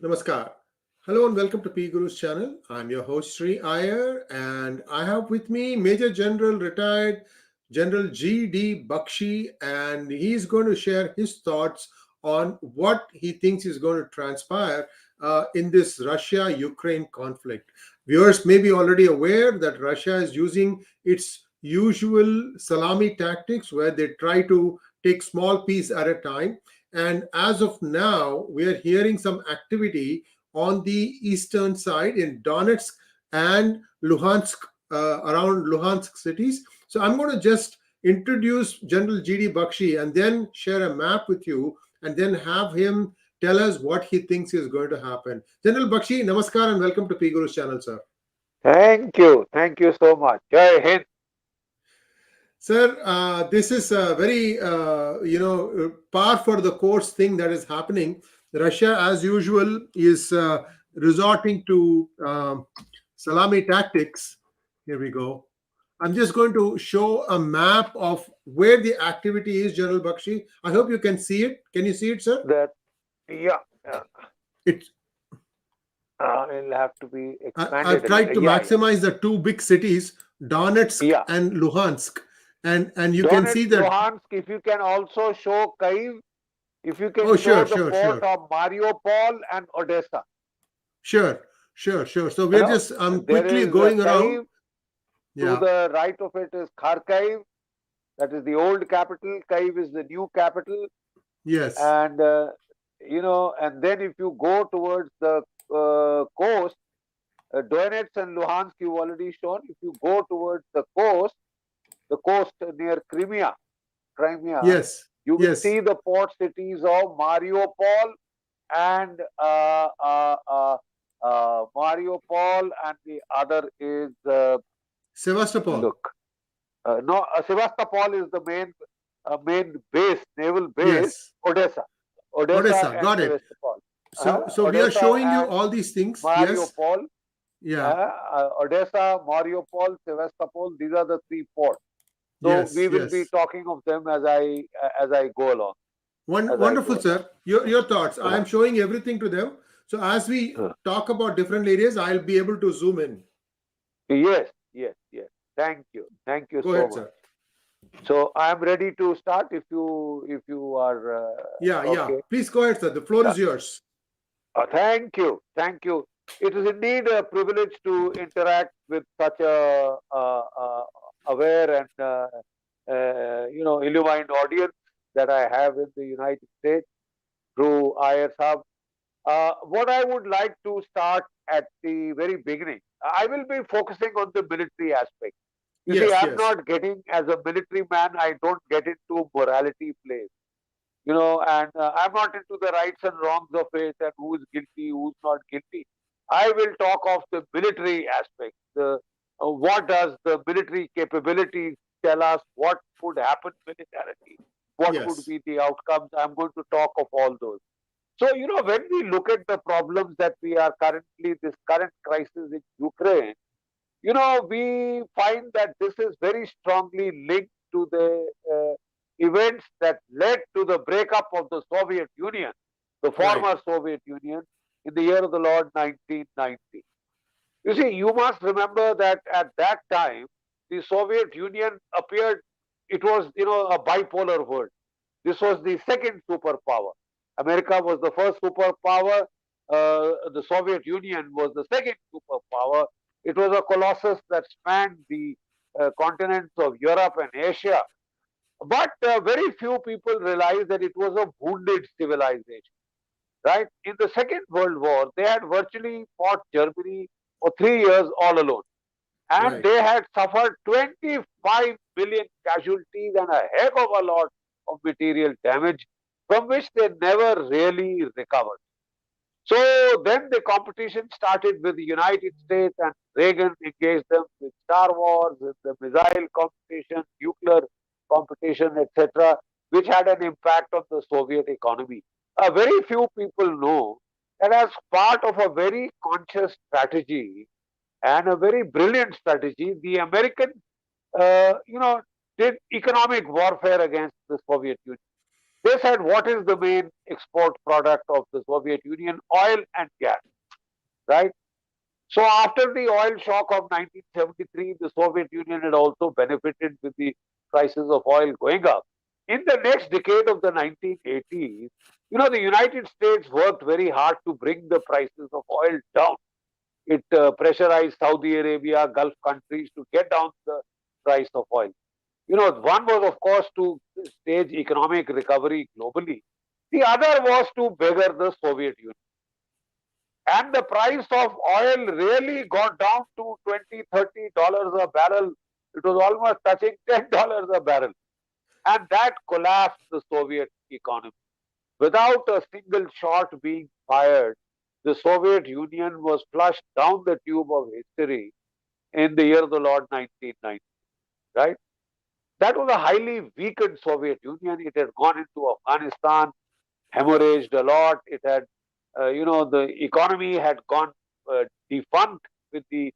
Namaskar. Hello and welcome to PGurus channel. I'm your host Sri Iyer and I have with me Major General retired General D Bakshi, and he's going to share his thoughts on what he thinks is going to transpire in this Russia-Ukraine conflict. Viewers may be already aware that Russia is using its usual salami tactics where they try to take small piece at a time, and as of now, we are hearing some activity on the eastern side in Donetsk and Luhansk, around Luhansk cities. So I'm going to just introduce General D Bakshi and then share a map with you and then have him tell us what he thinks is going to happen. General Bakshi, namaskar and welcome to PGurus channel, sir. Thank you. Thank you so much. Jai Hind. Sir, this is a very, par for the course thing that is happening. Russia, as usual, is resorting to salami tactics. Here we go. I'm just going to show a map of where the activity is, General Bakshi. I hope you can see it. Can you see it, sir? That, yeah, yeah. It. It'll have to be I've expanded a tried little. to Yeah, yeah. maximize the two big cities, Donetsk Yeah. and Luhansk, and you can see Donetsk, that. Luhansk, if you can also show Kyiv, if you can Oh, show sure, the sure, port sure. of Mariupol and Odessa. Sure, sure, sure. So You we're know, just, I'm there quickly is going around. Kyiv. To Yeah, the right of it is Kharkiv. That is the old capital. Kyiv is the new capital. yes. And, and then if you go towards the coast, Donetsk and Luhansk you've already shown. If you go towards the coast near Crimea, Yes, you will yes. see the port cities of Mariupol and Mariupol, and the other is Sevastopol. look, no, Sevastopol is the main base, naval base. Yes. Odessa, Odessa Odessa, and got it. Sevastopol, So we are Odessa showing you and all these things. Yes. Mariupol. Yeah. Odessa, Mariupol, Sevastopol, these are the three ports. So Yes, we will be yes. talking of them as I go along. As I Wonderful, go sir. Your thoughts. I am along. showing everything to them. So as we talk about different areas, I'll be able to zoom in. Yes, yes, yes. Thank you Go so ahead, much. sir. So I am ready to start. If you are Yeah, yeah. okay. Please go ahead, sir. The floor Uh, is yours. Thank you, thank you. It is indeed a privilege to interact with such a aware and illumined audience that I have in the United States through ISHub. What I would like to start at the very beginning, I will be focusing on the military aspect. You see, Yes, I'm yes. not getting, as a military man, I don't get into morality plays, and I'm not into the rights and wrongs of it and who is guilty, who's not guilty. I will talk of the military aspect. What does the military capabilities tell us? What could happen militarily? What would Yes. be the outcomes? I'm going to talk of all those. So, when we look at the problems that we are currently, this current crisis in Ukraine, we find that this is very strongly linked to the events that led to the breakup of the Soviet Union, the Right. former Soviet Union, in the year of the Lord 1990. You see, you must remember that at that time, the Soviet Union appeared, it was, a bipolar world. This was the second superpower. America was the first superpower. The Soviet Union was the second superpower. It was a colossus that spanned the continents of Europe and Asia. But very few people realized that it was a wounded civilization. Right? In the Second World War, they had virtually fought Germany for 3 years all alone. And Right. they had suffered 25 million casualties and a heck of a lot of material damage from which they never really recovered. So then the competition started with the United States, and Reagan engaged them with Star Wars, with the missile competition, nuclear competition, etc., which had an impact on the Soviet economy. Very few people know that as part of a very conscious strategy and a very brilliant strategy, the Americans, did economic warfare against the Soviet Union. They said, what is the main export product of the Soviet Union? Oil and gas, right? So after the oil shock of 1973, the Soviet Union had also benefited with the prices of oil going up. In the next decade of the 1980s, the United States worked very hard to bring the prices of oil down. It pressurized Saudi Arabia, Gulf countries to get down the price of oil. One was, of course, to stage economic recovery globally. The other was to beggar the Soviet Union. And the price of oil really got down to $20-30 a barrel. It was almost touching $10 a barrel. And that collapsed the Soviet economy. Without a single shot being fired, the Soviet Union was flushed down the tube of history in the year of the Lord 1990, right? That was a highly weakened Soviet Union. It had gone into Afghanistan, hemorrhaged a lot. It had, the economy had gone defunct with the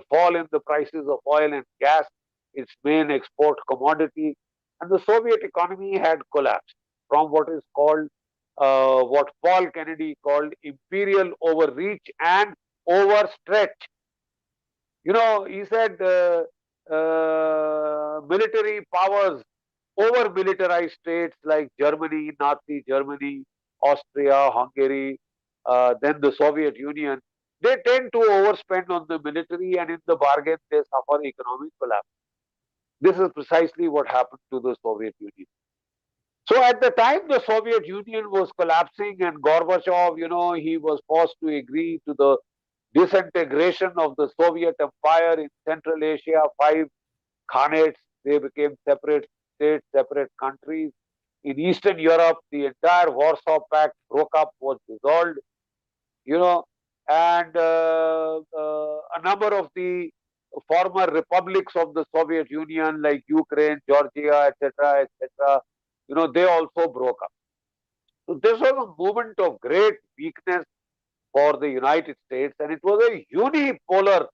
fall in the prices of oil and gas, its main export commodity. And the Soviet economy had collapsed from what is called, what Paul Kennedy called imperial overreach and overstretch. He said military powers over militarized states like Germany, Nazi Germany, Austria, Hungary, then the Soviet Union, they tend to overspend on the military and in the bargain they suffer economic collapse. This is precisely what happened to the Soviet Union. So at the time the Soviet Union was collapsing and Gorbachev, he was forced to agree to the disintegration of the Soviet Empire in Central Asia, 5 khanates, they became separate states, separate countries. In Eastern Europe, the entire Warsaw Pact broke up, was dissolved, you know, and a number of the former republics of the Soviet Union, like Ukraine, Georgia, etc., etc., they also broke up. So this was a moment of great weakness for the United States, and it was a unipolar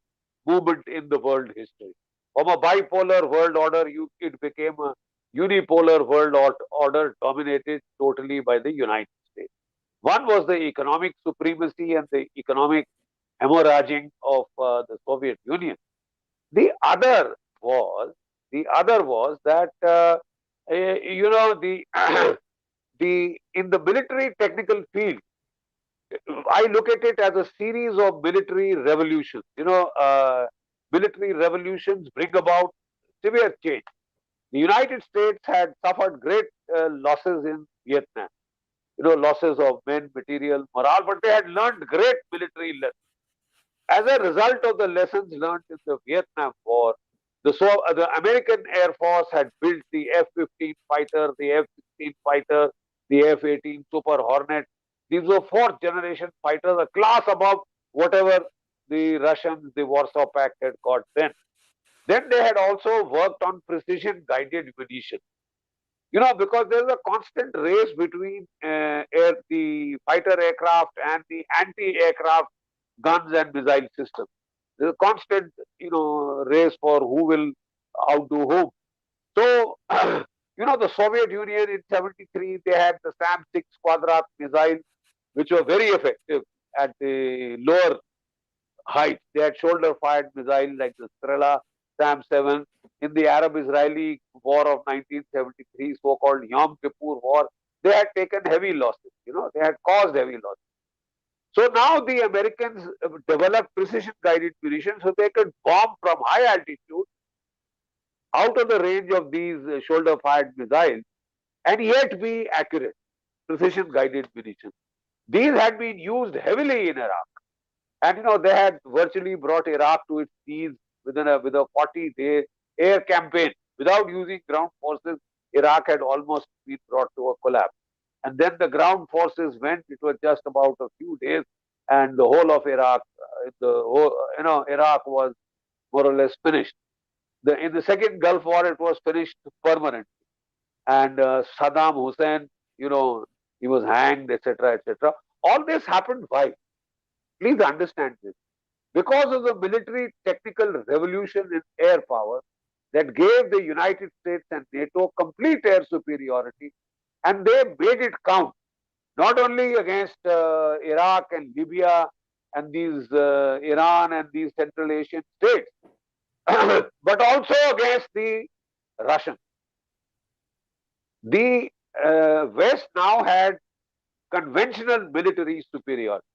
movement in the world history. From a bipolar world order, it became a unipolar world order dominated totally by the United States. One was the economic supremacy and the economic hemorrhaging of the Soviet Union. The other was that the the in the military technical field, I look at it as a series of military revolutions. Military revolutions bring about severe change. The United States had suffered great losses in Vietnam, losses of men, material, morale, but they had learned great military lessons. As a result of the lessons learned in the Vietnam War, the American Air Force had built the F-15 fighter, the F-16 fighter, the F-18 Super Hornet. These were fourth generation fighters, a class above whatever the Russians, the Warsaw Pact had got then. Then they had also worked on precision guided munition. Because there's a constant race between the fighter aircraft and the anti-aircraft guns and missile systems. There's a constant, race for who will outdo whom. So, the Soviet Union in 73, they had the SAM-6 Quadrat missiles, which were very effective at the lower heights. They had shoulder-fired missiles like the Strela, SAM-7. In the Arab-Israeli War of 1973, so-called Yom Kippur War, they had taken heavy losses. They had caused heavy losses. So now the Americans developed precision-guided munition so they could bomb from high altitude out of the range of these shoulder-fired missiles and yet be accurate, precision-guided munition. These had been used heavily in Iraq. And they had virtually brought Iraq to its knees with a 40-day air campaign. Without using ground forces, Iraq had almost been brought to a collapse. And then the ground forces went. It was just about a few days, and the whole of Iraq, Iraq was more or less finished. In the second Gulf War, it was finished permanently. And Saddam Hussein, he was hanged, etc., etc. All this happened why? Please understand this. Because of the military technical revolution in air power that gave the United States and NATO complete air superiority, and they made it count, not only against Iraq and Libya and these Iran and these Central Asian states, but also against the Russians. The West now had conventional military superiority.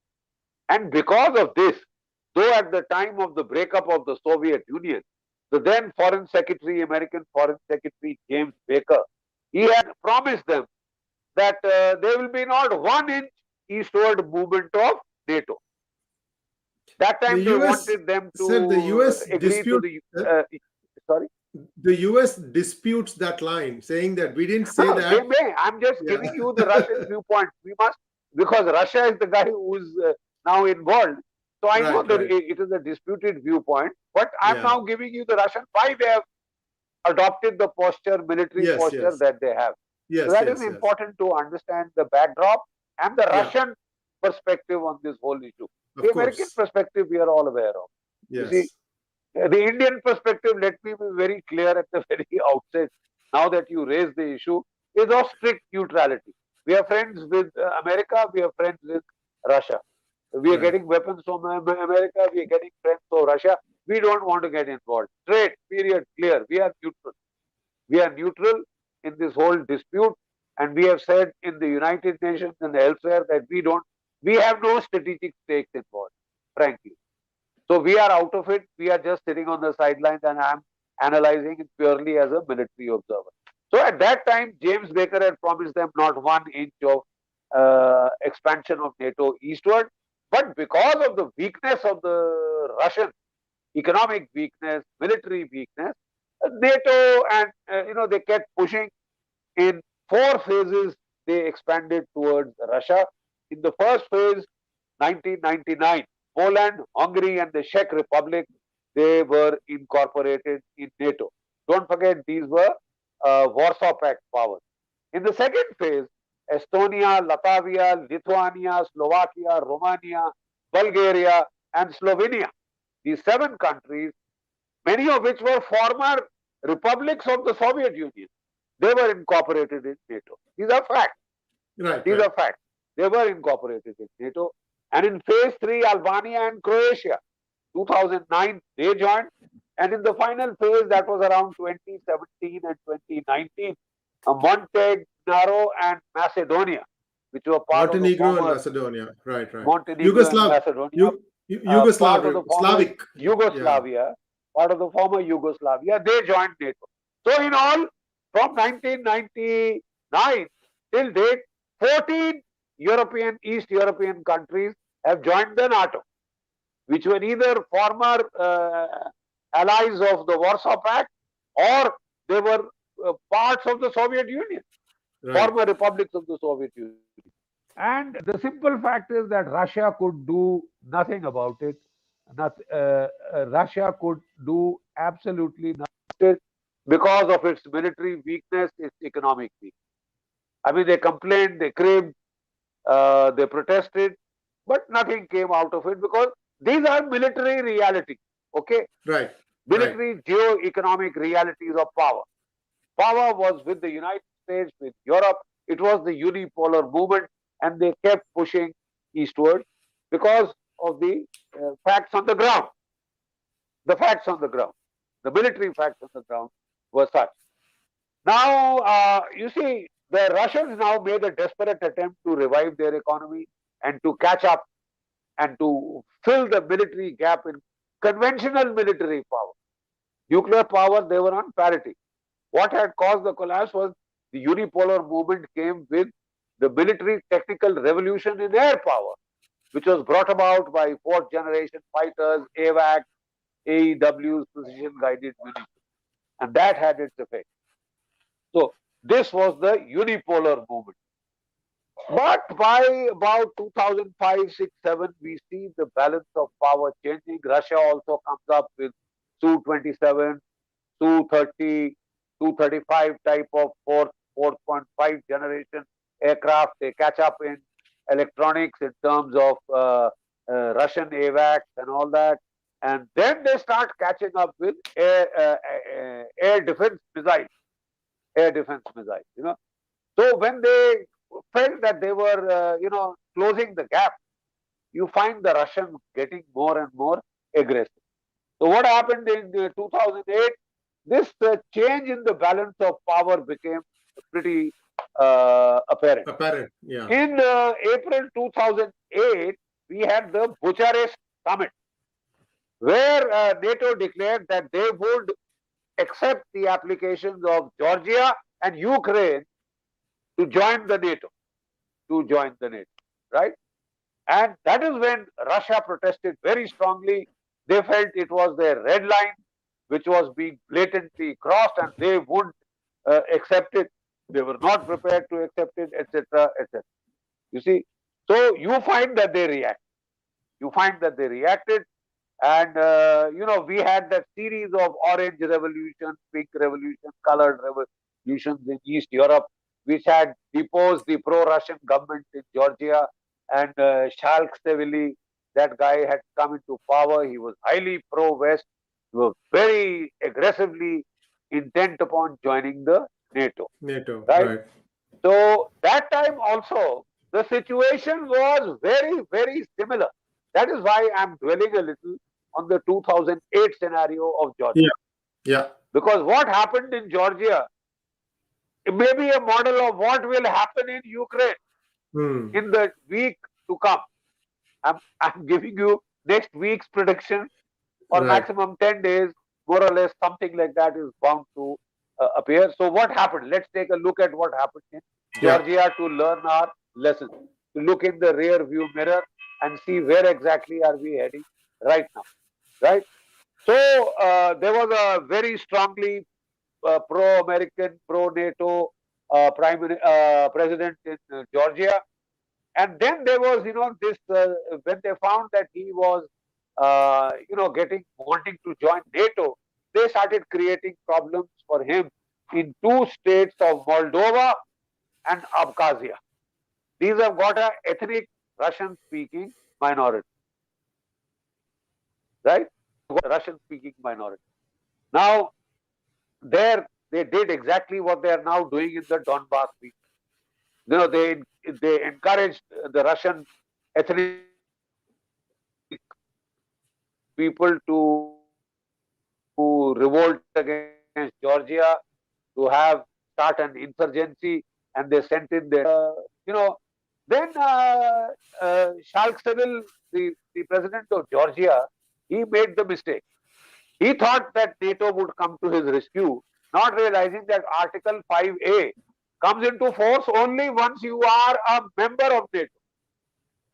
And because of this, though at the time of the breakup of the Soviet Union, the then Foreign Secretary, American Foreign Secretary James Baker, he had promised them that there will be not 1 inch eastward movement of NATO. That The time they US wanted them said the to US agree to dispute the sorry. the US disputes that line, saying that we didn't say No, they that. may. I'm just Yeah. giving you the Russian viewpoint. We must, because Russia is the guy who is now involved. So I know Right, that right. it is a disputed viewpoint, but I'm Yeah. now giving you the Russian, why they have adopted the posture, military Yes, posture yes. that they have. So Yes, that is yes, yes. important to understand the backdrop and the Yeah, Russian perspective on this whole issue. of The American course. perspective we are all aware of. You see, Yes. the Indian perspective, let me be very clear at the very outset, now that you raise the issue, is of strict neutrality. We are friends with America, we are friends with Russia. We are Right. getting weapons from America, we are getting friends from Russia. We don't want to get involved. Straight, period, clear. We are neutral. We are neutral in this whole dispute, and we have said in the United Nations and elsewhere that we have no strategic stakes involved, frankly. So we are out of it. We are just sitting on the sidelines, and I'm analyzing it purely as a military observer. So at that time, James Baker had promised them not 1 inch of expansion of NATO eastward, but because of the weakness of the Russian economic weakness, military weakness, NATO and they kept pushing. In 4 phases, they expanded towards Russia. In the first phase, 1999, Poland, Hungary, and the Czech Republic, they were incorporated in NATO. Don't forget, these were Warsaw Pact powers. In the second phase, Estonia, Latvia, Lithuania, Slovakia, Romania, Bulgaria, and Slovenia. These 7 countries, many of which were former republics of the Soviet Union, they were incorporated in NATO. These are facts. Right, These right. are facts. They were incorporated in NATO. And in phase 3, Albania and Croatia, 2009, they joined. And in the final phase, that was around 2017 and 2019, Montenegro and Macedonia, which were part of the Montenegro and former Macedonia. Right, right. Montenegro and Macedonia, part of the former Slavic. Yeah. Yugoslavia, part of the former Yugoslavia, they joined NATO. So in all, from 1999 till date, 14 East European countries have joined the NATO, which were either former allies of the Warsaw Pact or they were parts of the Soviet Union, Right. former republics of the Soviet Union. And the simple fact is that Russia could do nothing about it. Russia could do absolutely nothing because of its military weakness, its economic weakness. I mean, they complained, they cribbed, they protested, but nothing came out of it because these are military realities, okay? Right. Military geo-economic realities of power. Power was with the United States, with Europe. It was the unipolar movement, and they kept pushing eastward because of the facts on the ground. The facts on the ground, the military facts on the ground were such. Now, you see, the Russians now made a desperate attempt to revive their economy and to catch up and to fill the military gap in conventional military power. Nuclear power, they were on parity. What had caused the collapse was the unipolar movement came with the military technical revolution in air power, which was brought about by 4th generation fighters, AWACS, AEWs, precision guided munitions. And that had its effect. So this was the unipolar movement. But by about 2005, 6, 7, we see the balance of power changing. Russia also comes up with Su-27, Su-30, Su-35 type of 4.5 generation aircraft. They catch up in electronics in terms of Russian AWACS and all that. And then they start catching up with air defense missiles. Air defense missiles, So when they felt that they were, closing the gap, you find the Russians getting more and more aggressive. So what happened in 2008? This change in the balance of power became pretty apparent. Apparent, yeah. In April 2008, we had the Bucharest summit, where NATO declared that they would accept the applications of Georgia and Ukraine to join the NATO, right? And that is when Russia protested very strongly. They felt it was their red line, which was being blatantly crossed, and they wouldn't accept it. They were not prepared to accept it, etc., etc. You see, so you find that they react. You find that they reacted, and we had that series of orange revolution, pink revolution, colored revolutions in East Europe, which had deposed the pro-Russian government in Georgia, and 𝗣𝗚𝘂𝗰𝘀𝘀𝘀𝘀, that guy had come into power. He was highly pro-West. He was very aggressively intent upon joining the NATO. NATO, Right? right. So that time also, the situation was very, very similar. That is why I'm dwelling a little on the 2008 scenario of Georgia. Yeah, yeah. Because what happened in Georgia, it may be a model of what will happen in Ukraine in the week to come. I'm giving you next week's prediction, or Right. maximum 10 days, more or less, something like that is bound to appear. So what happened? Let's take a look at what happened in Georgia to learn our lesson, to look in the rear view mirror and see where exactly are we heading right now, right? So there was a very strongly pro-American, pro-NATO president in Georgia. And then there was, this, when they found that he was, wanting to join NATO, they started creating problems for him in two states of Moldova and Abkhazia. These have got an ethnic Russian-speaking minority, right? Russian-speaking minority. Now, there they did exactly what they are now doing in the Donbass region. They encouraged the Russian ethnic people to revolt against Georgia, to start an insurgency, and they sent in their, then 𝗣𝗂𝘂𝗰𝘀𝘀𝘀𝘀, the president of Georgia, he made the mistake. He thought that NATO would come to his rescue, not realizing that Article 5A comes into force only once you are a member of NATO.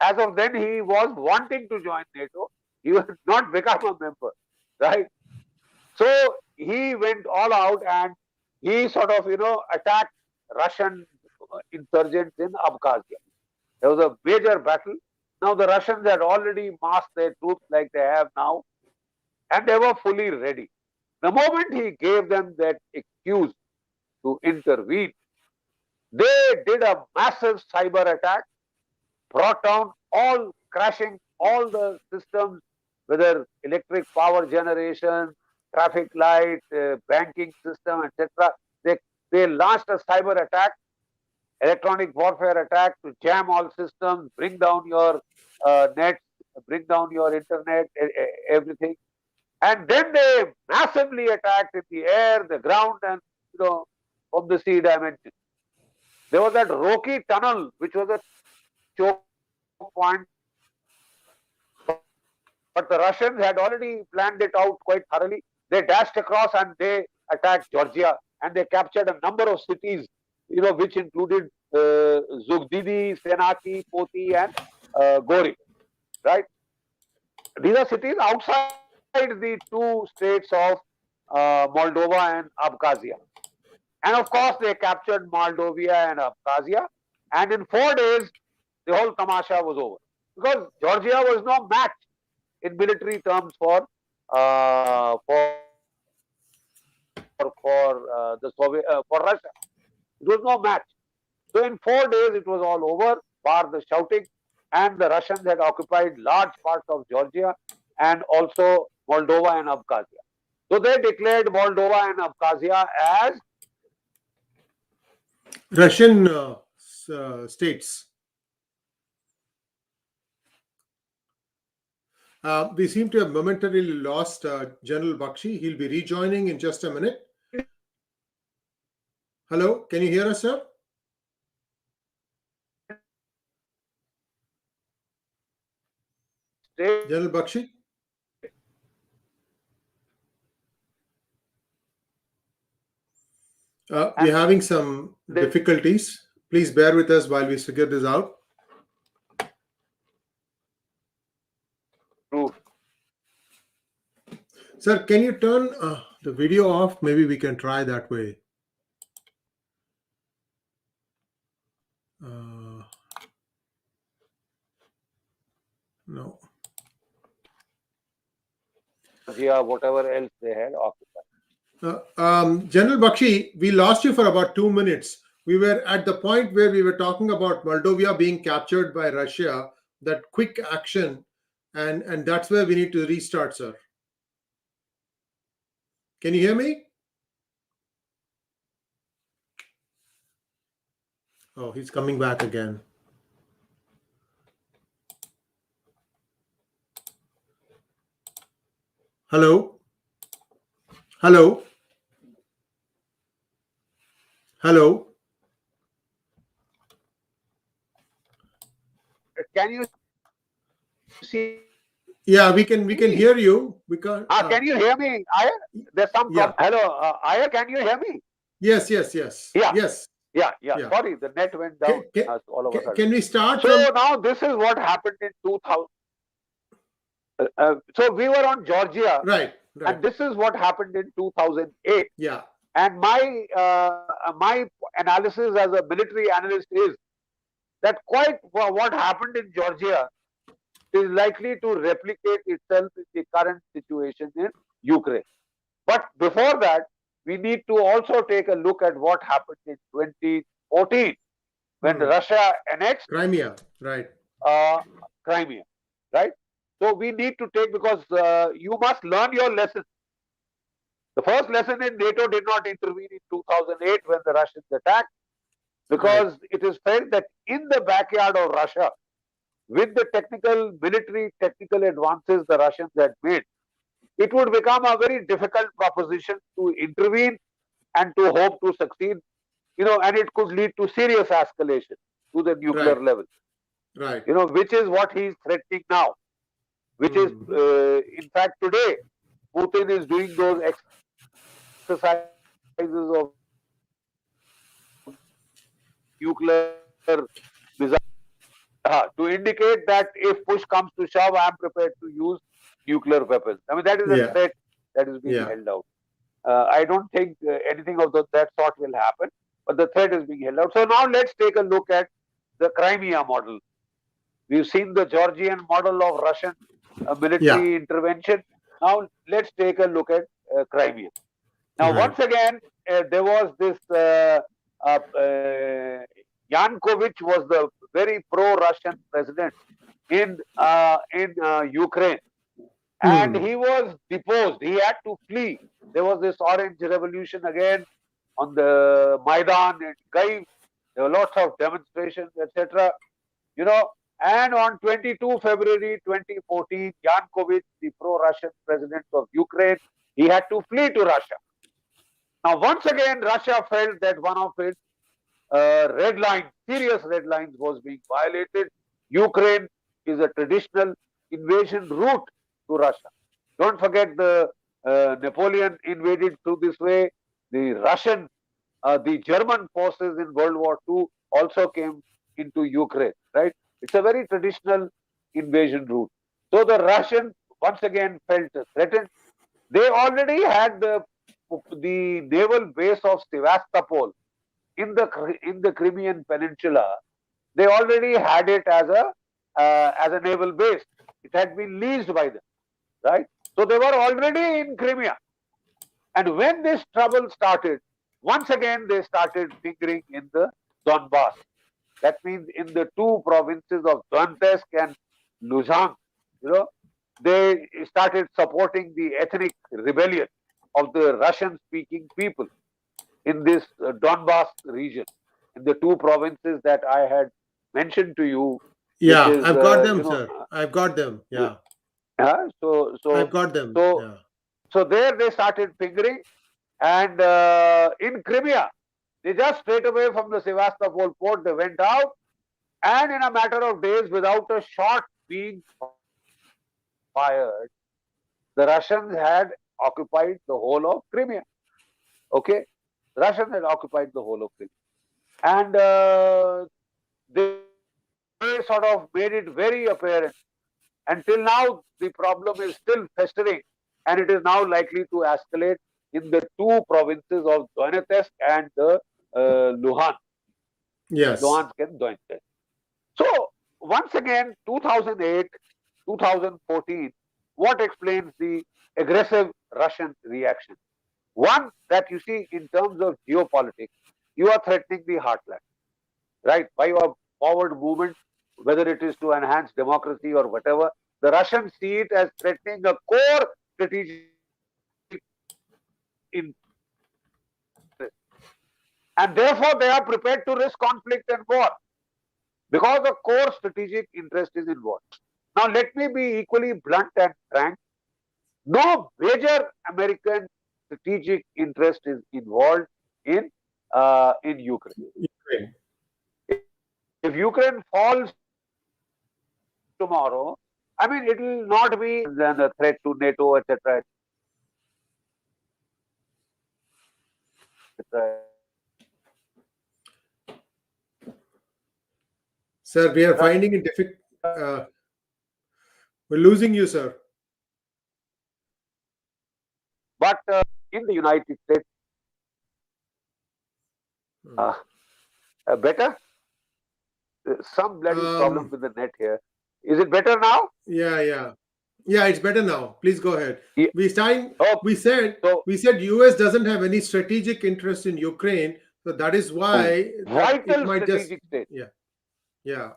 As of then, he was wanting to join NATO. He was not become a member, right? So he went all out and he sort of, attacked Russian insurgents in Abkhazia. There was a major battle. Now the Russians had already massed their troops like they have now, and they were fully ready. The moment he gave them that excuse to intervene, they did a massive cyber attack, brought down crashing all the systems, whether electric power generation, traffic light, banking system, etc. They launched a cyber attack, electronic warfare attack, to jam all systems, bring down your nets, bring down your internet, everything. And then they massively attacked in the air, the ground, and from the sea dimension. There was that Rocky tunnel, which was a choke point, but the Russians had already planned it out quite thoroughly. They dashed across and they attacked Georgia, and they captured a number of cities, which included 𝗤𝗏𝘂𝘂𝘀𝘀𝘀𝘀𝘀𝘂, Senaki, Poti, and Gori, right? These are cities outside the two states of Moldova and Abkhazia. And of course, they captured Moldova and Abkhazia. And in 4 days, the whole tamasha was over. Because Georgia was no match in military terms for Russia. It was no match. So in 4 days, it was all over, bar the shouting. And the Russians had occupied large parts of Georgia and also Moldova and Abkhazia. So they declared Moldova and Abkhazia as Russian states. We seem to have momentarily lost General Bakshi. He'll be rejoining in just a minute. Hello, can you hear us, sir? General Bakshi? We're having some difficulties. Please bear with us while we figure this out. Sir, can you turn the video off? Maybe we can try that way. No. Yeah, whatever else they had occupied. General Bakshi, we lost you for about 2 minutes. We were at the point where we were talking about Moldova being captured by Russia, that quick action, and that's where we need to restart, sir. Can you hear me? Oh, he's coming back again. Hello? Hello? Hello? Can you see? Yeah, we can hear you. We can't. Can you hear me? There's some problem. Yeah. Hello, Aya, can you hear me? Yes. Yeah. Yes. Yeah. Sorry, the net went down all of a sudden. Can we start? So now this is what happened in 2000. So we were on Georgia, right. And this is what happened in 2008. Yeah. And my analysis as a military analyst is that quite what happened in Georgia is likely to replicate itself in the current situation in Ukraine. But before that, we need to also take a look at what happened in 2014 when Russia annexed Crimea, right? Crimea, right? So we need to take, because you must learn your lessons. The first lesson in NATO did not intervene in 2008 when the Russians attacked, because it is felt that in the backyard of Russia, with the military technical advances the Russians had made, it would become a very difficult proposition to intervene and to hope to succeed, and it could lead to serious escalation to the nuclear level. Right. Which is what he is threatening now. Which is, in fact, today, Putin is doing those exercises of nuclear missiles to indicate that if push comes to shove, I am prepared to use nuclear weapons. I mean, that is a threat that is being held out. I don't think anything of that sort will happen, but the threat is being held out. So now let's take a look at the Crimea model. We've seen the Georgian model of Russian military intervention. Now let's take a look at Crimea. Now, once again, there was this Yanukovych was the very pro-Russian president in Ukraine, and he was deposed. He had to flee. There was this orange revolution again on the Maidan in Kyiv. There were lots of demonstrations, etc. And on 22 February 2014, Yanukovych, the pro-Russian president of Ukraine, he had to flee to Russia. Now, once again, Russia felt that one of its serious red lines was being violated. Ukraine is a traditional invasion route to Russia. Don't forget the Napoleon invaded through this way. The German forces in World War II also came into Ukraine, right? It's a very traditional invasion route. So the Russians once again felt threatened. They already had the naval base of Sevastopol in the Crimean Peninsula. They already had it as a naval base. It had been leased by them, right? So they were already in Crimea. And when this trouble started, once again they started fingering in the Donbass. That means in the two provinces of Donetsk and Luhansk, they started supporting the ethnic rebellion of the Russian-speaking people in this Donbass region. in the two provinces that I had mentioned to you, which Yeah, is I've got them, sir. I've got them. Yeah, so I've so got them. so Yeah. so there they started fingering, and in Crimea, they just straight away from the Sevastopol port they went out, and in a matter of days, without a shot being fired, the Russians had occupied the whole of Crimea. Okay, the Russians had occupied the whole of Crimea, and they sort of made it very apparent. Until now, the problem is still festering, and it is now likely to escalate in the two provinces of Donetsk and the Luhansk, Yes. Luhansk and Donetsk. So, once again, 2008, 2014, what explains the aggressive Russian reaction? One, that you see, in terms of geopolitics, you are threatening the heartland, right? By your forward movement, whether it is to enhance democracy or whatever, the Russians see it as threatening a core strategic interest. And therefore, they are prepared to risk conflict and war because a core strategic interest is involved. Now, let me be equally blunt and frank. No major American strategic interest is involved in Ukraine. Ukraine. If Ukraine falls tomorrow, I mean, it will not be then a threat to NATO, etc. Sir, we are finding it difficult. We're losing you, sir. But in the United States, better. Some bloody problem with the net here. Is it better now? Yeah. It's better now. Please go ahead. Yeah. We said US doesn't have any strategic interest in Ukraine, so that is why vital it might strategic state. Yeah.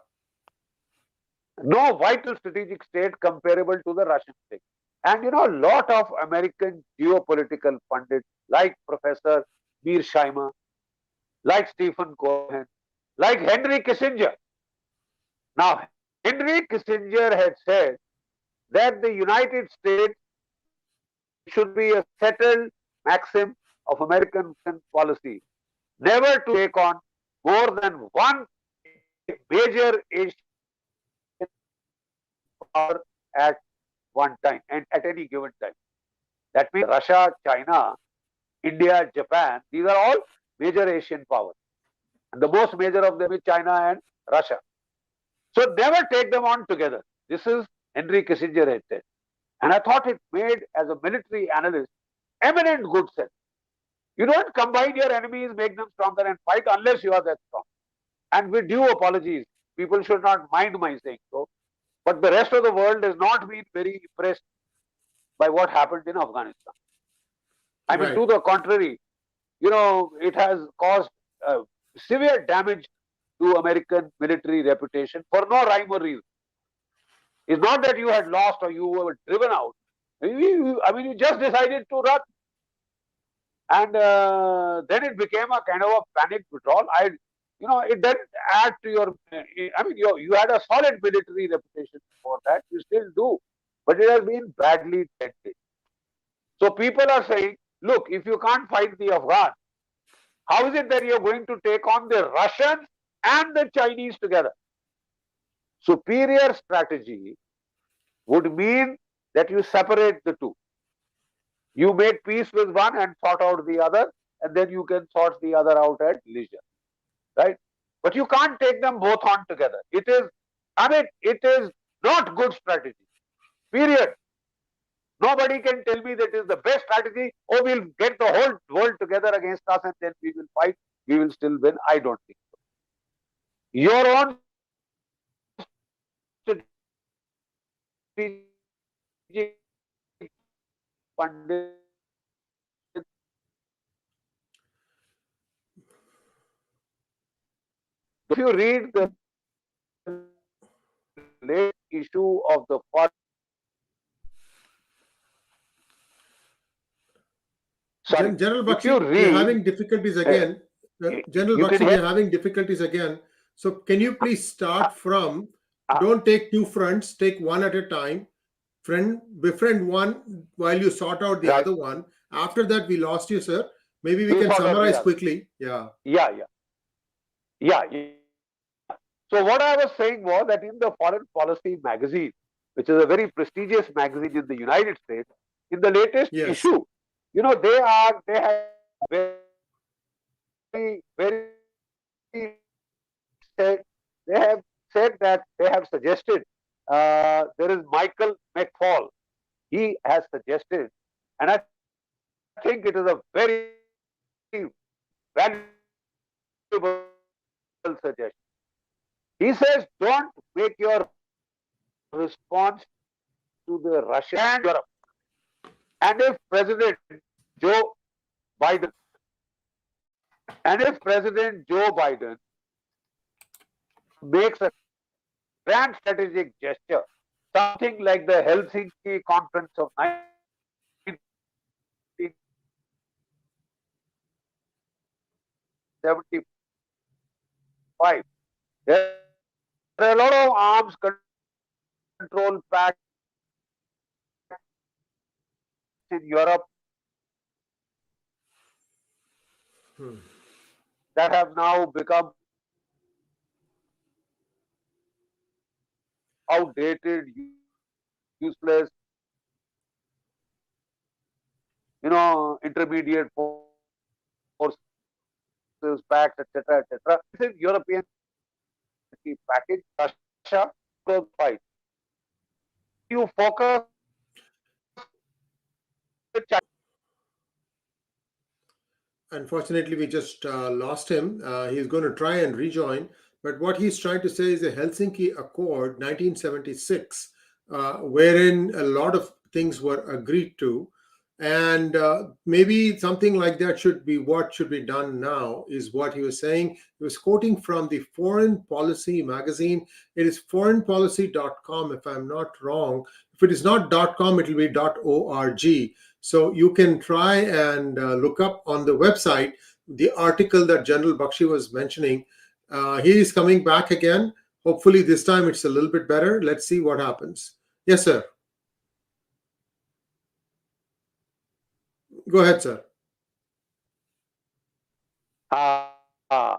No vital strategic state comparable to the Russian state. And a lot of American geopolitical pundits like Professor 𝗣𝗚𝘀𝗰𝘀𝘀, like Stephen Cohen, like Henry Kissinger. Now, Henry Kissinger had said that the United States should be a settled maxim of American policy, never to take on more than one major Asian power at one time and at any given time. That means Russia, China, India, Japan, these are all major Asian powers. And the most major of them is China and Russia. So never take them on together. This is Henry Kissinger had said. And I thought it made, as a military analyst, eminent good sense. You don't combine your enemies, make them stronger and fight unless you are that strong. And with due apologies, people should not mind my saying so. But the rest of the world has not been very impressed by what happened in Afghanistan. I mean, to the contrary, it has caused severe damage to American military reputation for no rhyme or reason. It's not that you had lost or you were driven out. You just decided to run. And then it became a kind of a panic withdrawal. It doesn't add to your, you had a solid military reputation for that. You still do. But it has been badly tested. So people are saying, look, if you can't fight the Afghans, how is it that you're going to take on the Russians and the Chinese together? Superior strategy would mean that you separate the two. You make peace with one and sort out the other, and then you can sort the other out at leisure. Right? But you can't take them both on together. It is not good strategy. Period. Nobody can tell me that is the best strategy. Oh, we'll get the whole world together against us and then we will fight. We will still win. I don't think so. Your own strategic pundit. If you read the late issue of the General Bakshi, we're having difficulties again. General You can Bakshi, we hear. are having difficulties again. So can you please Uh, start from, uh, don't take two fronts, take one at a time. Befriend one while you sort out the right. other one. After that, we lost you, sir. Maybe we We can sort out the summarize other. quickly. Yeah. Yeah, yeah, yeah, yeah. So what I was saying was that in the Foreign Policy magazine, which is a very prestigious magazine in the United States, in the latest Yes. issue, they have very said they have said that they have suggested there is Michael McFaul. He has suggested, and I think it is a very valuable suggestion. He says, don't make your response to the Russia and Europe. And if Joe Biden, President Joe Biden makes a grand strategic gesture, something like the Helsinki Conference of 1975, there are a lot of arms control pacts in Europe Hmm. that have now become outdated, useless, intermediate forces, pacts, etc., etc. This is European package. Russia will fight. You focus with China. Unfortunately, we just lost him. He's going to try and rejoin. But what he's trying to say is the Helsinki Accord 1976, wherein a lot of things were agreed to. And maybe something like that should be what should be done now, is what he was saying. He was quoting from the Foreign Policy magazine. It is foreignpolicy.com, if I'm not wrong. If it is not .com, it will be .org. So you can try and look up on the website the article that General Bakshi was mentioning. He is coming back again. Hopefully, this time it's a little bit better. Let's see what happens. Yes, sir. Go ahead, sir. Uh, uh,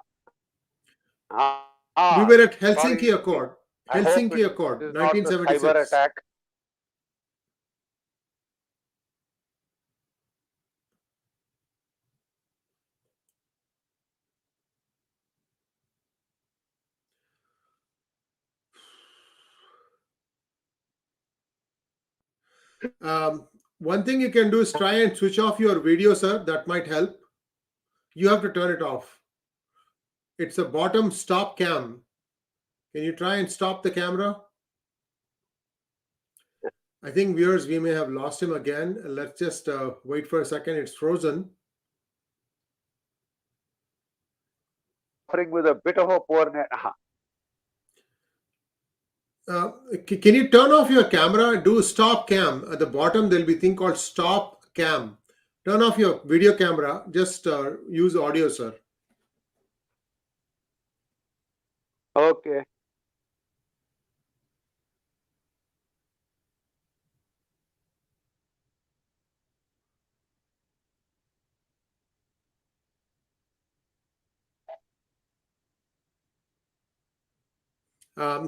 We were at Sorry. Helsinki Accord. I hope it Helsinki Accord, is not the cyber 1976. attack. One thing you can do is try and switch off your video, sir. That might help. You have to turn it off. It's a bottom stop cam. Can you try and stop the camera? I think viewers, we may have lost him again. Let's just wait for a second. It's frozen. Suffering with a bit of a poor net. Can you turn off your camera? Do stop cam. At the bottom, there'll be a thing called stop cam. Turn off your video camera. Just use audio, sir. Okay.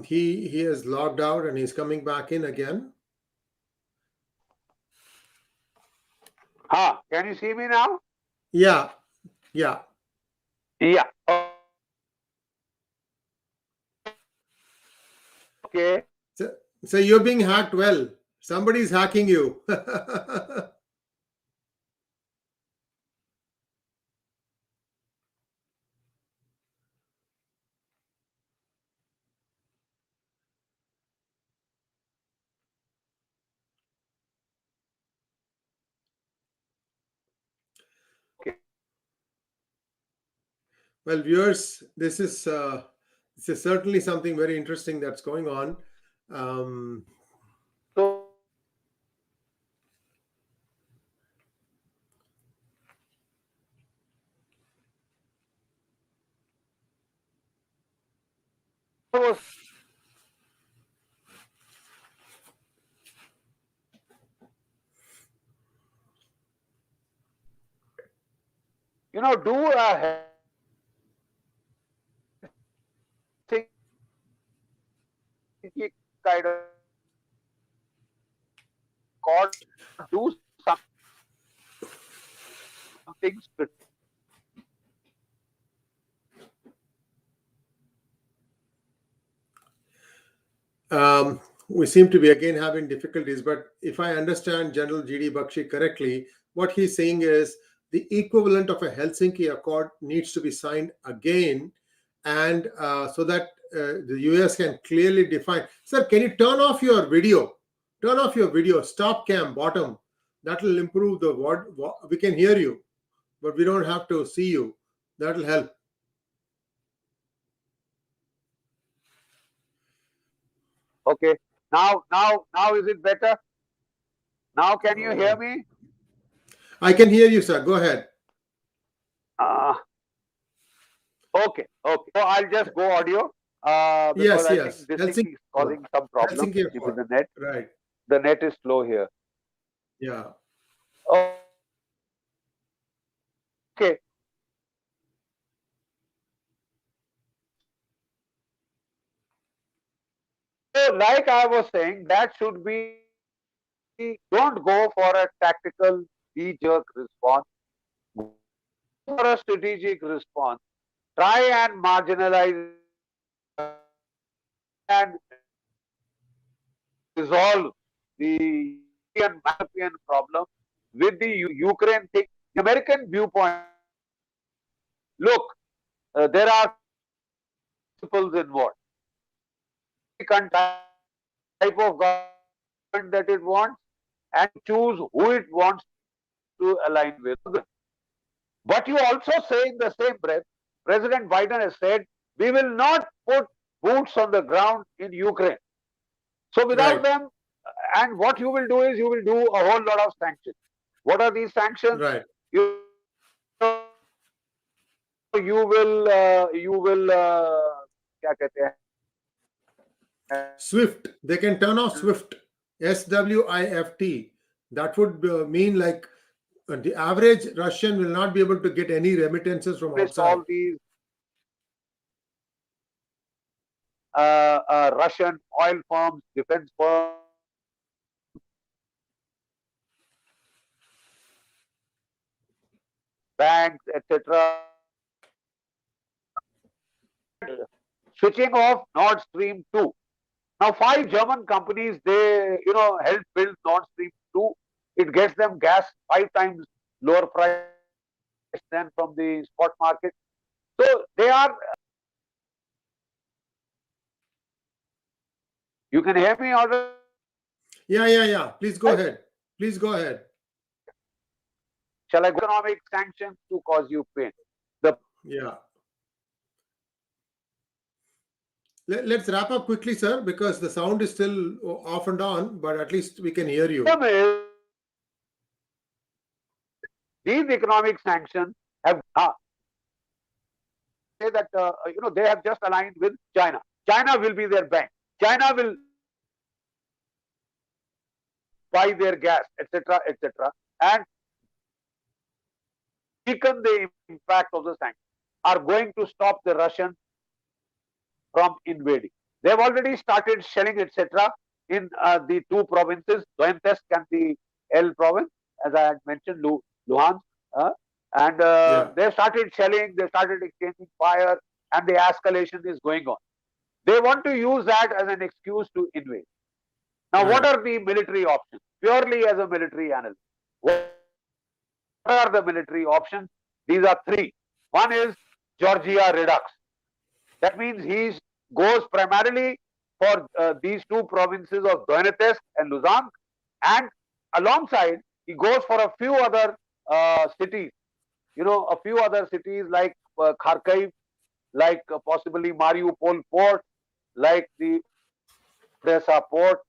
He has logged out and he's coming back in again. Can you see me now? Yeah, yeah. Yeah. Okay. So you're being hacked well. Somebody's hacking you. Okay. Well, viewers, this is certainly something very interesting that's going on. So was, do a kind of record, do something. We seem to be again having difficulties, but if I understand General G.D. Bakshi correctly, what he's saying is the equivalent of a Helsinki Accord needs to be signed again, and so that the US can clearly define. Sir, can you turn off your video? Turn off your video. Stop cam bottom. That will improve the what we can hear you, but we don't have to see you. That will help. Okay. Now is it better? Now can you hear me? I can hear you, sir. Go ahead. Okay. So I'll just go audio. Yes. Because I think this Helsinki thing is causing some problem Helsinki with Accord. the net. Right. The net is slow here. Yeah. Okay. So, like I was saying, that should be, don't go for a tactical knee-jerk response, go for a strategic response. Try and marginalize and resolve the European problem with the Ukraine thing. The American viewpoint, look, there are principles involved. Type of government that it wants and choose who it wants to align with. But you also say in the same breath, President Biden has said, we will not put boots on the ground in Ukraine. So without them, and what you will do is you will do a whole lot of sanctions. What are these sanctions? Right. You will क्या कहते हैं? SWIFT. They can turn off SWIFT. SWIFT. That would mean like the average Russian will not be able to get any remittances from outside. All these Russian oil firms, defense firms, banks, etc. Switching off Nord Stream 2. Now, 5 German companies, they help build Nord Stream 2. It gets them gas 5 times lower price than from the spot market. So they are. You can hear me already? Yeah. Please go ahead. Shall I go economic sanctions to cause you pain? Yeah. Let's wrap up quickly, sir, because the sound is still off and on, but at least we can hear you. These economic sanctions have say that they have just aligned with China. China will be their bank. China will buy their gas, etc., and weaken the impact of the sanctions. Are going to stop the Russians from invading. They have already started shelling, etc., in the 2 provinces, Donetsk and the L province, as I had mentioned, Luhansk, and they have started shelling, they started exchanging fire, and the escalation is going on. They want to use that as an excuse to invade. Now, what are the military options? Purely as a military analyst, what are the military options? These are 3. One is Georgia Redux. That means he goes primarily for these 2 provinces of Donetsk and Luhansk, and alongside he goes for a few other cities, a few other cities like Kharkiv, like possibly Mariupol port, like the Odessa port,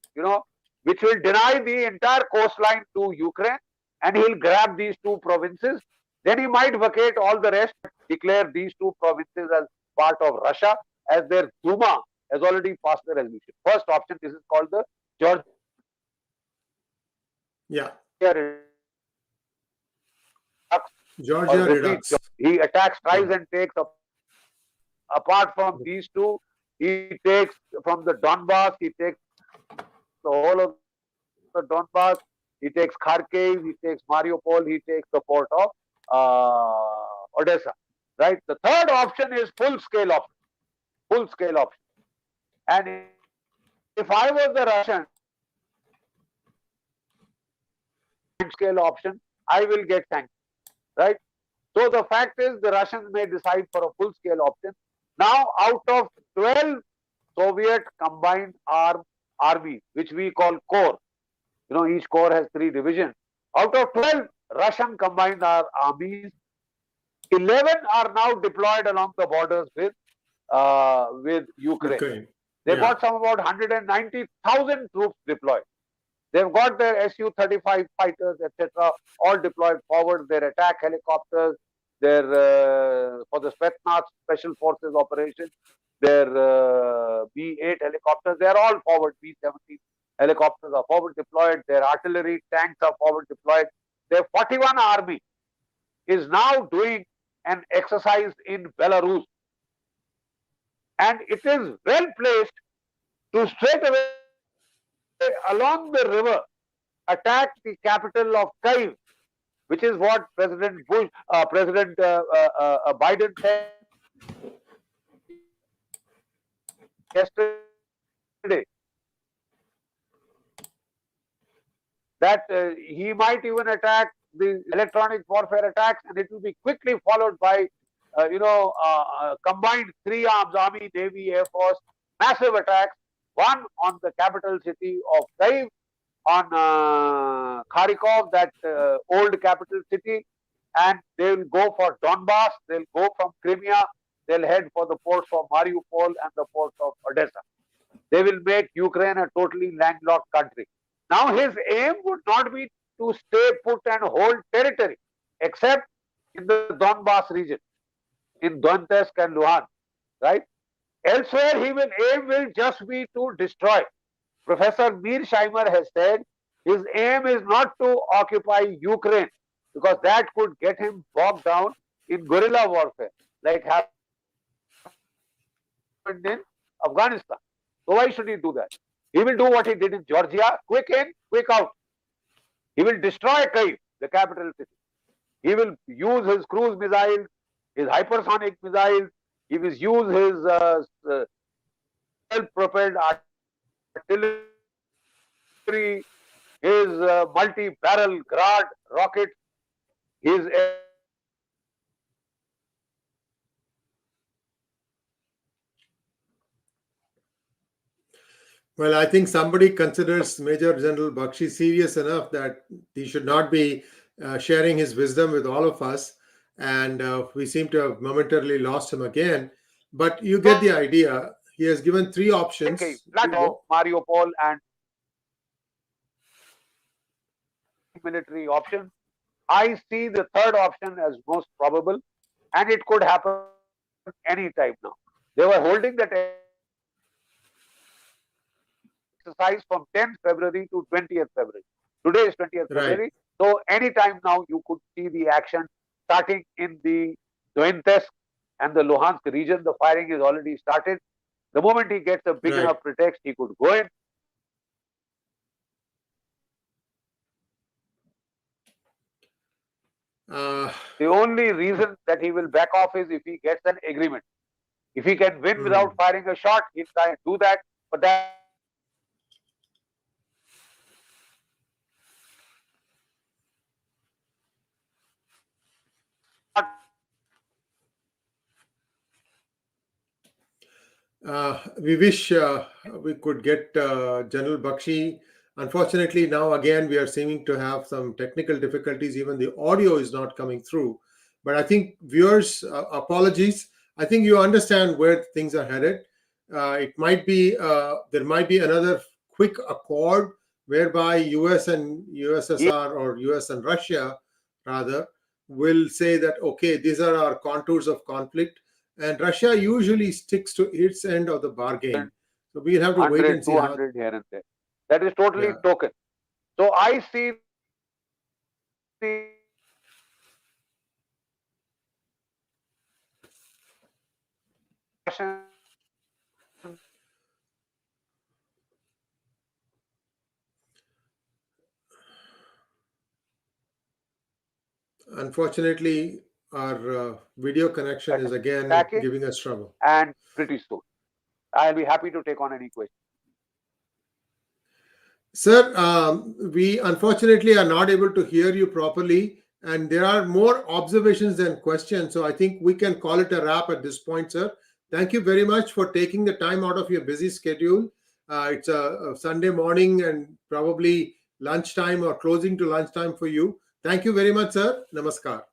which will deny the entire coastline to Ukraine, and he'll grab these 2 provinces. Then he might vacate all the rest, declare these 2 provinces as part of Russia, as their Duma has already passed the resolution. First option, this is called the Georgia Yeah. Redux Georgia or repeat. Redux. He attacks, tries Yeah. and takes. Apart from these two, he takes from the Donbass, he takes the whole of the Donbass, he takes Kharkiv, he takes Mariupol, he takes the port of Odessa. Right? The third option is full-scale option. Full-scale option. And if I was the Russian, scale option, I will get sanctioned. Right? So the fact is, the Russians may decide for a full-scale option. Now, out of 12 Soviet combined armies, which we call corps, each corps has 3 divisions. Out of 12 Russian combined armies, 11 are now deployed along the borders with Ukraine. They've got some about 190,000 troops deployed. They've got their Su-35 fighters, etc., all deployed forward. Their attack helicopters, their for the Spetsnaz special forces operation, their B-8 helicopters, they are all forward. B-17 helicopters are forward deployed. Their artillery tanks are forward deployed. Their 41 army is now doing an exercise in Belarus, and it is well placed to straight away along the river attack the capital of Kyiv, which is what President Biden said yesterday, that he might even attack the electronic warfare attacks, and it will be quickly followed by combined 3 arms, Army, Navy, Air Force, massive attacks, one on the capital city of Kyiv, on Kharkov, that old capital city, and they will go for Donbass, they'll go from Crimea, they'll head for the ports of Mariupol and the ports of Odessa. They will make Ukraine a totally landlocked country. Now his aim would not be to stay put and hold territory, except in the Donbass region, in Donetsk and Luhansk, right? Elsewhere, his aim will just be to destroy. Professor Mearsheimer has said his aim is not to occupy Ukraine, because that could get him bogged down in guerrilla warfare, like happened in Afghanistan. So why should he do that? He will do what he did in Georgia, quick in, quick out. He will destroy Kyiv, the capital city. He will use his cruise missiles, his hypersonic missiles. He will use his self-propelled artillery, his multi-barrel Grad rocket, his Well, I think somebody considers Major General Bakshi serious enough that he should not be sharing his wisdom with all of us. And we seem to have momentarily lost him again. But you get the idea. He has given 3 options. Mariupol and military option. I see the third option as most probable, and it could happen any time now. They were holding that exercise from 10th February to 20th February. Today is 20th February. So anytime now you could see the action starting in the Donetsk and the Luhansk region. The firing is already started. The moment he gets a big enough pretext, he could go in. The only reason that he will back off is if he gets an agreement. If he can win without firing a shot, he'll try and do that. But that we wish we could get General Bakshi. Unfortunately, now again we are seeming to have some technical difficulties. Even the audio is not coming through. But I think viewers, apologies. I think you understand where things are headed. It might be there might be another quick accord whereby US and USSR, or US and Russia rather, will say that okay, these are our contours of conflict. And Russia usually sticks to its end of the bargain. So we'll have to wait 100, and see how. 200 here and there. That is totally Yeah. token. So I see the Unfortunately, our video connection is again attacking, giving us trouble. and pretty soon I'll be happy to take on any question. Sir, we unfortunately are not able to hear you properly, and there are more observations than questions. So I think we can call it a wrap at this point, sir. Thank you very much for taking the time out of your busy schedule. It's a Sunday morning and probably lunchtime or closing to lunchtime for you. Thank you very much, sir. Namaskar.